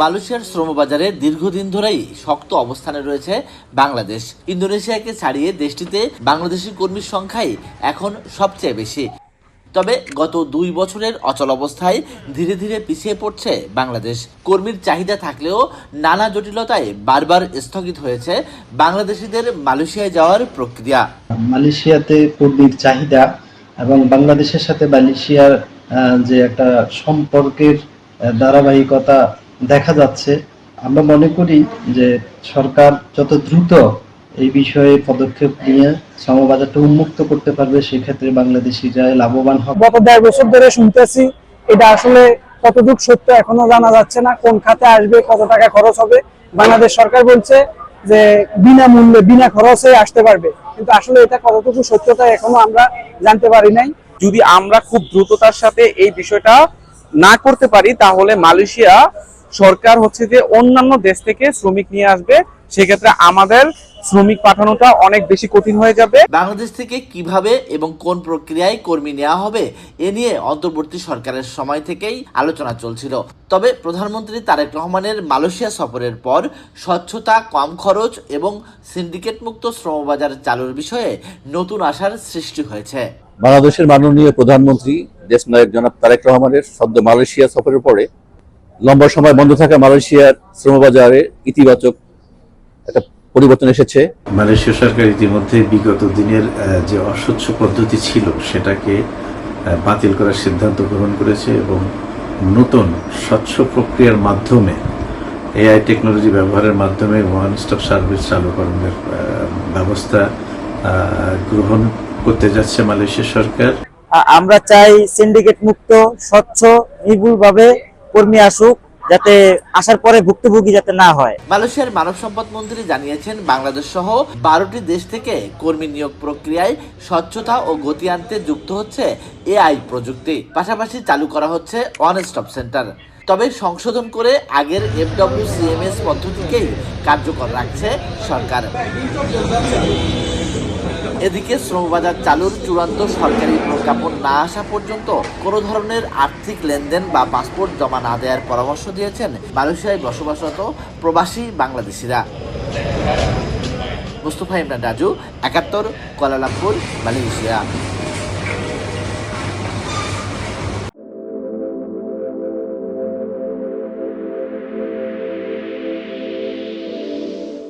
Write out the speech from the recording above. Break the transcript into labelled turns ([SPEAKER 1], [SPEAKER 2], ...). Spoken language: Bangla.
[SPEAKER 1] মালয়েশিয়ার শ্রমবাজারে দীর্ঘদিন ধরেই শক্ত অবস্থানে রয়েছে বাংলাদেশ। ইন্দোনেশিয়াকে ছাড়িয়ে দেশটিতে বাংলাদেশি কর্মীর সংখ্যাই এখন সবচেয়ে বেশি। তবে গত 2 বছরের অচল অবস্থায় ধীরে ধীরে পিছিয়ে পড়ছে বাংলাদেশ। কর্মীর চাহিদা থাকলেও নানা জটিলতায় বারবার স্থগিত হয়েছে বাংলাদেশিদের মালয়েশিয়ায় যাওয়ার প্রক্রিয়া।
[SPEAKER 2] মালয়েশিয়াতে কর্মীর চাহিদা এবং বাংলাদেশের সাথে মালয়েশিয়ার যে একটা সম্পর্কের ধারাবাহিকতা দেখা যাচ্ছে, আমরা মনে করি যে সরকার যত দ্রুত এই বিষয়ে পদক্ষেপ নিয়ে শ্রমবাজারটা উন্মুক্ত করতে পারবে, সেক্ষেত্রে বাংলাদেশিরা লাভবান হবে।
[SPEAKER 3] গত 1.5 বছর ধরে শুনতেছি, এটা আসলে কতটুকু সত্য এখনো জানা যাচ্ছে না। কোন খাতে আসবে, কত টাকা খরচ হবে। বাংলাদেশ সরকার বলছে যে বিনামূল্যে বিনা খরচে আসতে পারবে, কিন্তু আসলে এটা কতটুকু সত্যতা এখনো আমরা জানতে পারি নাই।
[SPEAKER 4] যদি আমরা খুব দ্রুততার সাথে এই বিষয়টা না করতে পারি, তাহলে মালয়েশিয়া সরকার যে অন্যান্য দেশ থেকে শ্রমিক নিয়ে আসবে, সেক্ষেত্রে আমাদের শ্রমিক পাঠানোটা অনেক বেশি কঠিন হয়ে যাবে।
[SPEAKER 1] বাংলাদেশ থেকে কিভাবে এবং কোন প্রক্রিয়ায় কর্মী নেওয়া হবে এ নিয়ে অন্তর্বর্তী সরকারের সময় থেকেই আলোচনা চলছিল। তবে প্রধানমন্ত্রী তারেক রহমানের মালয়েশিয়া সফরের পর স্বচ্ছতা, কম খরচ এবং সিন্ডিকেট মুক্ত শ্রমবাজার চালুর বিষয়ে নতুন আশার সৃষ্টি হয়েছে।
[SPEAKER 5] বাংলাদেশের মাননীয় প্রধানমন্ত্রী দেশনায়ক জনাব তারেক রহমানের সদ্য মালয়েশিয়া সফরের পরে লম্বা সময় বন্ধ থাকা মালয়েশিয়ার শ্রমবাজারে ইতিবাচক একটা পরিবর্তন এসেছে।
[SPEAKER 6] মালয়েশিয়া সরকার ইতিমধ্যে বিগত দিনের যে অস্বচ্ছ পদ্ধতি ছিল সেটাকে বাতিল করার সিদ্ধান্ত গ্রহণ করেছে এবং নতুন স্বচ্ছ প্রক্রিয়ার মাধ্যমে এআই টেকনোলজি ব্যবহারের মাধ্যমে ওয়ান স্টপ সার্ভিস চালুকরণের ব্যবস্থা গ্রহণ করতে যাচ্ছে মালয়েশিয়া সরকার।
[SPEAKER 7] আমরা চাই সিন্ডিকেট মুক্ত, স্বচ্ছ, নির্ভুলভাবে কর্মী আসুক, যাতে আসার পরে ভুক্তভোগী যাতে না হয়।
[SPEAKER 1] মালয়েশিয়ার মানব সম্পদ মন্ত্রী জানিয়েছেন, বাংলাদেশ সহ 12টি দেশ থেকে কর্মী নিয়োগ প্রক্রিয়ায় স্বচ্ছতা ও গতি আনতে যুক্ত হচ্ছে এআই প্রযুক্তি। পাশাপাশি চালু করা হচ্ছে ওয়ান স্টপ সেন্টার। তবে সংশোধন করে আগের FWCMS পদ্ধতিকেই কার্যকর রাখছে সরকার। এদিকে শ্রমবাজার চালুর চূড়ান্ত সরকারি প্রজ্ঞাপন না আসা পর্যন্ত কোনো ধরনের আর্থিক লেনদেন বা পাসপোর্ট জমা না দেওয়ার পরামর্শ দিয়েছেন মালয়েশিয়ায় বসবাসরত প্রবাসী বাংলাদেশিরা। Mustafa Imran Raju, 71, Kuala Lumpur, Malaysia.